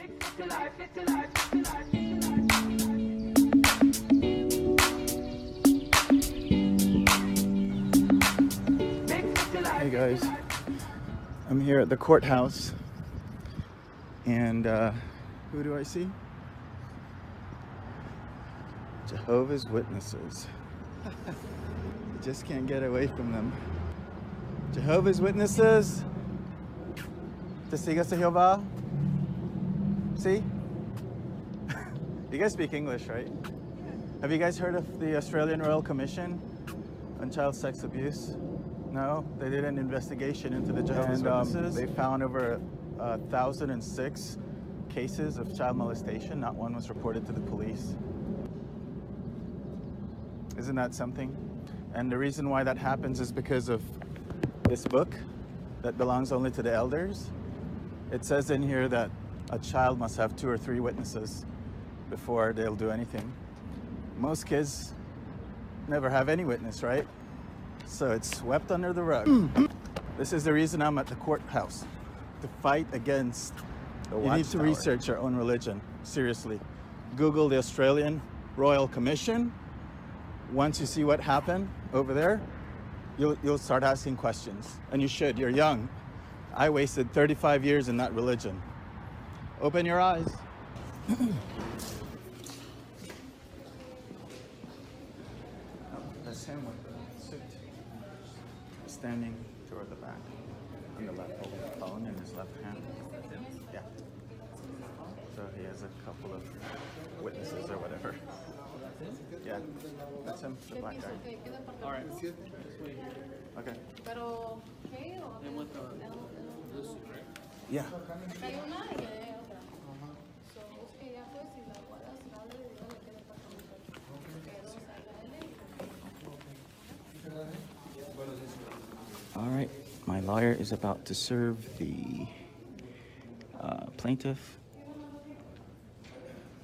Hey guys, I'm here at the courthouse, and who do I see? Jehovah's Witnesses. You just can't get away from them. Jehovah's Witnesses, Testigos de Jehová. See? You guys speak English, right? Have you guys heard of the Australian Royal Commission on child sex abuse? No? They did an investigation into the Jehovah's Witnesses. They found over 1,006 cases of child molestation. Not one was reported to the police. Isn't that something? And the reason why that happens is because of this book that belongs only to the elders. It says in here that a child must have 2 or 3 witnesses before they'll do anything. Most kids never have any witness, right? So it's swept under the rug. This is the reason I'm at the courthouse, to fight against. You need to research your own religion, seriously. Google the Australian Royal Commission. Once you see what happened over there, you'll start asking questions. And you should, you're young. I wasted 35 years in that religion. Open your eyes. That's him with the suit. Standing toward the back. On the left, holding the phone in his left hand. Yeah. So he has a couple of witnesses or whatever. Yeah, that's him, the black guy. All right. Okay. Pero, ¿qué? Yeah. Hay una y hay otra. So, busque ya pues y la guardas, dale y dígale qué departamento. All right, my lawyer is about to serve the plaintiff,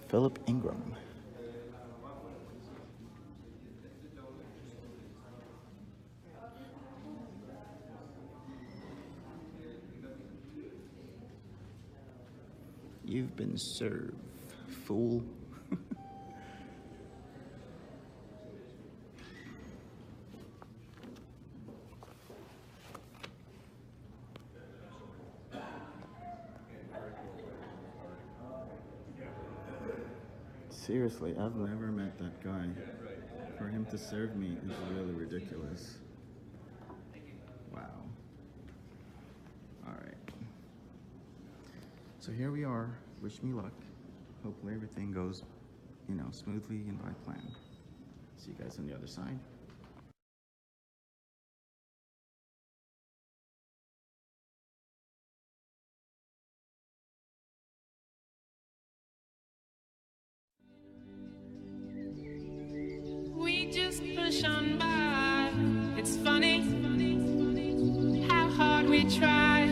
Philip Ingram. You've been served, fool. Seriously, I've never met that guy. For him to serve me is really ridiculous. Wow. All right. So here we are. Wish me luck. Hopefully everything goes, smoothly and by plan. See you guys on the other side. We just push on by. It's funny how hard we try.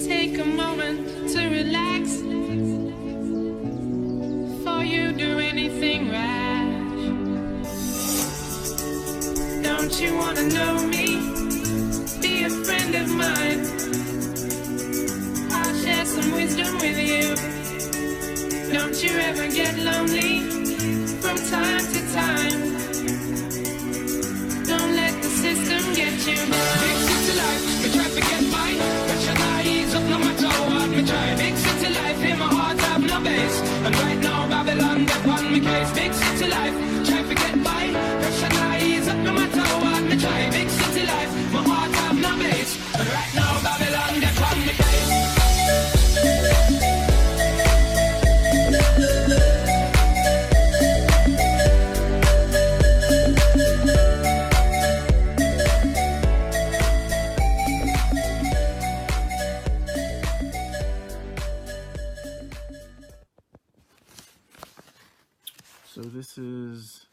Take a moment to relax before you do anything rash. Don't you wanna know me? Be a friend of mine. I'll share some wisdom with you. Don't you ever get lonely from time to time. Don't let the system get you. Big city life, we try to get by. Pressure eyes up no matter what we try. Big city life, in my heart have no base. And right now Babylon get on me case. Big city life, try to get by. Pressure eyes up no matter what we try. Big city life, my heart have no base. And right now Babylon get on me case. So this is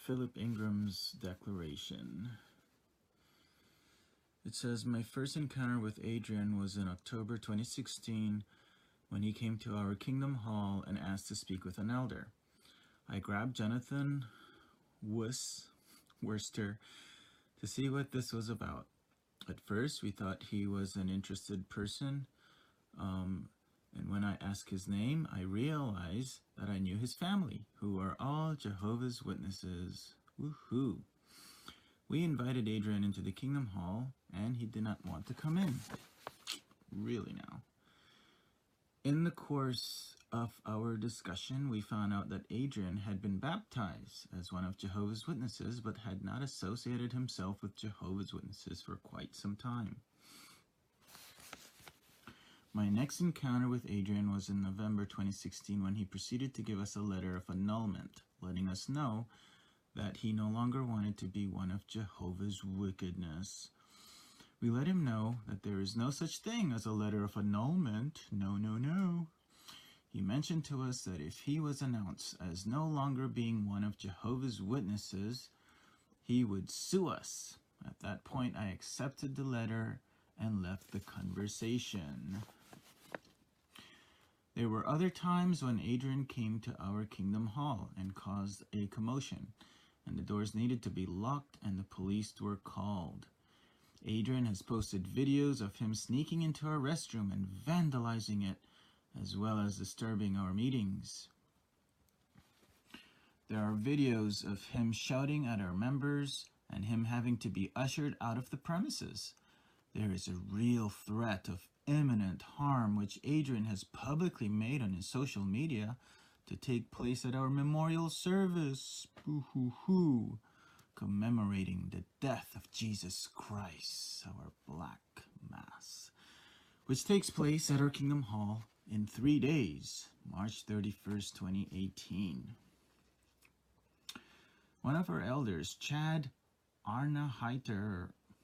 Philip Ingram's declaration. It says, my first encounter with Adrian was in October 2016 when he came to our Kingdom Hall and asked to speak with an elder. I grabbed Jonathan Worcester to see what this was about. At first, we thought he was an interested person, And when I asked his name, I realized that I knew his family, who are all Jehovah's Witnesses. Woohoo! We invited Adrian into the Kingdom Hall, and he did not want to come in. Really now. In the course of our discussion, we found out that Adrian had been baptized as one of Jehovah's Witnesses, but had not associated himself with Jehovah's Witnesses for quite some time. My next encounter with Adrian was in November 2016 when he proceeded to give us a letter of annulment, letting us know that he no longer wanted to be one of Jehovah's Wickedness. We let him know that there is no such thing as a letter of annulment. No, no, no. He mentioned to us that if he was announced as no longer being one of Jehovah's Witnesses, he would sue us. At that point, I accepted the letter and left the conversation. There were other times when Adrian came to our Kingdom Hall and caused a commotion, and the doors needed to be locked and the police were called. Adrian has posted videos of him sneaking into our restroom and vandalizing it, as well as disturbing our meetings. There are videos of him shouting at our members and him having to be ushered out of the premises. There is a real threat of imminent harm which Adrian has publicly made on his social media to take place at our memorial service, boo-hoo-hoo, commemorating the death of Jesus Christ, our Black Mass, which takes place at our Kingdom Hall in 3 days, March 31st, 2018. One of our elders, Chad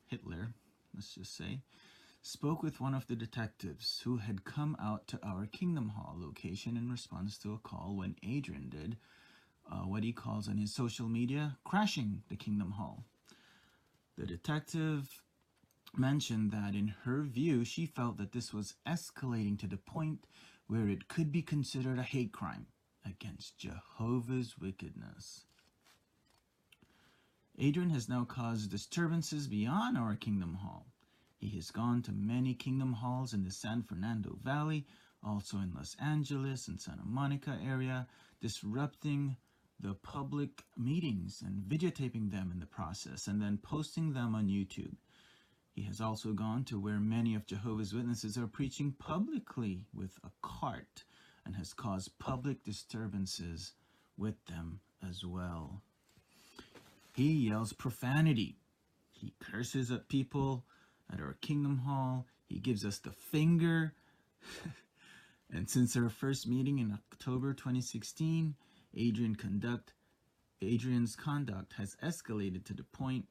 Hitler, let's just say, spoke with one of the detectives who had come out to our Kingdom Hall location in response to a call when Adrian did what he calls on his social media, crashing the Kingdom Hall. The detective mentioned that in her view, she felt that this was escalating to the point where it could be considered a hate crime against Jehovah's Wickedness. Adrian has now caused disturbances beyond our Kingdom Hall. He has gone to many Kingdom Halls in the San Fernando Valley, also in Los Angeles and Santa Monica area, disrupting the public meetings and videotaping them in the process and then posting them on YouTube. He has also gone to where many of Jehovah's Witnesses are preaching publicly with a cart and has caused public disturbances with them as well. He yells profanity. He curses at people at our Kingdom Hall. He gives us the finger. And since our first meeting in October 2016, Adrian's conduct has escalated to the point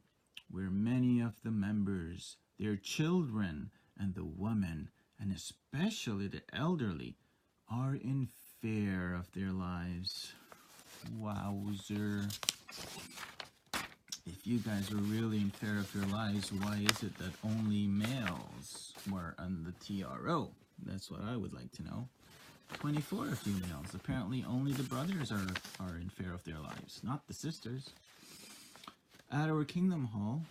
where many of the members, their children, and the women, and especially the elderly, are in fear of their lives. Wowzer. If you guys were really in fear of your lives, why is it that only males were on the TRO? That's what I would like to know. 24 females. Apparently only the brothers are in fear of their lives, not the sisters. At our Kingdom Hall,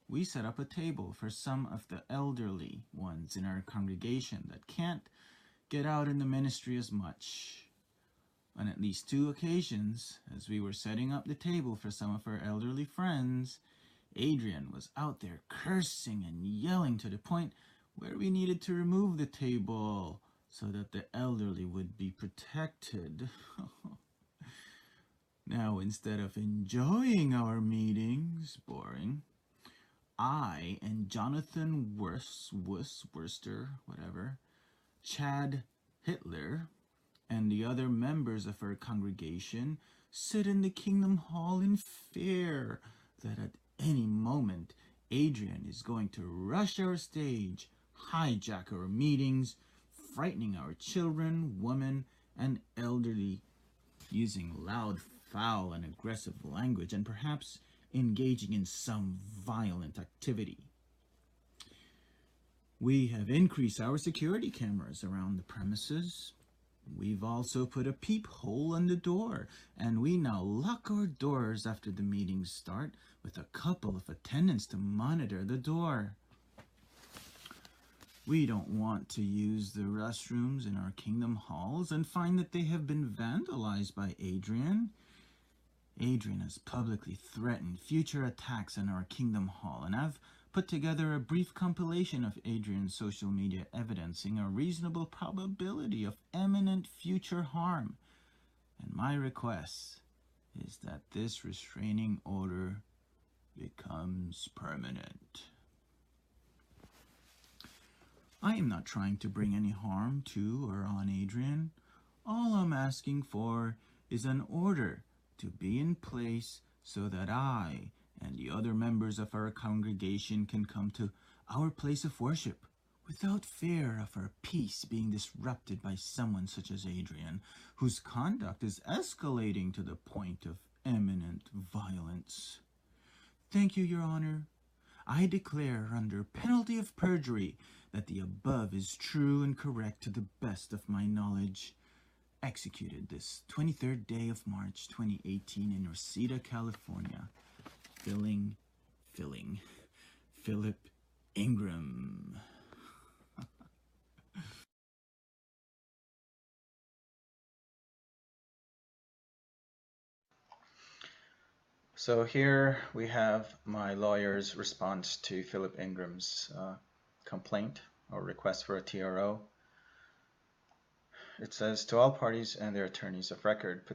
we set up a table for some of the elderly ones in our congregation that can't get out in the ministry as much. On at least 2 occasions, as we were setting up the table for some of our elderly friends, Adrian was out there cursing and yelling to the point where we needed to remove the table so that the elderly would be protected. Now, instead of enjoying our meetings, boring, I and Jonathan Worcester, whatever, Chad Hitler, and the other members of our congregation sit in the Kingdom Hall in fear that at any moment Adrian is going to rush our stage, hijack our meetings, frightening our children, women, and elderly, using loud, foul, and aggressive language, and perhaps engaging in some violent activity. We have increased our security cameras around the premises. We've also put a peephole on the door, and we now lock our doors after the meetings start with a couple of attendants to monitor the door. We don't want to use the restrooms in our kingdom halls and find that they have been vandalized by Adrian. Adrian has publicly threatened future attacks on our kingdom hall, and I've put together a brief compilation of Adrian's social media evidencing a reasonable probability of imminent future harm. And my request is that this restraining order becomes permanent. I am not trying to bring any harm to or on Adrian. All I'm asking for is an order to be in place so that I and the other members of our congregation can come to our place of worship without fear of our peace being disrupted by someone such as Adrian, whose conduct is escalating to the point of imminent violence. Thank you, Your Honor. I declare under penalty of perjury that the above is true and correct to the best of my knowledge. Executed this 23rd day of March 2018 in Reseda, California. Philip Ingram. So here we have my lawyer's response to Philip Ingram's complaint or request for a TRO. It says, to all parties and their attorneys of record,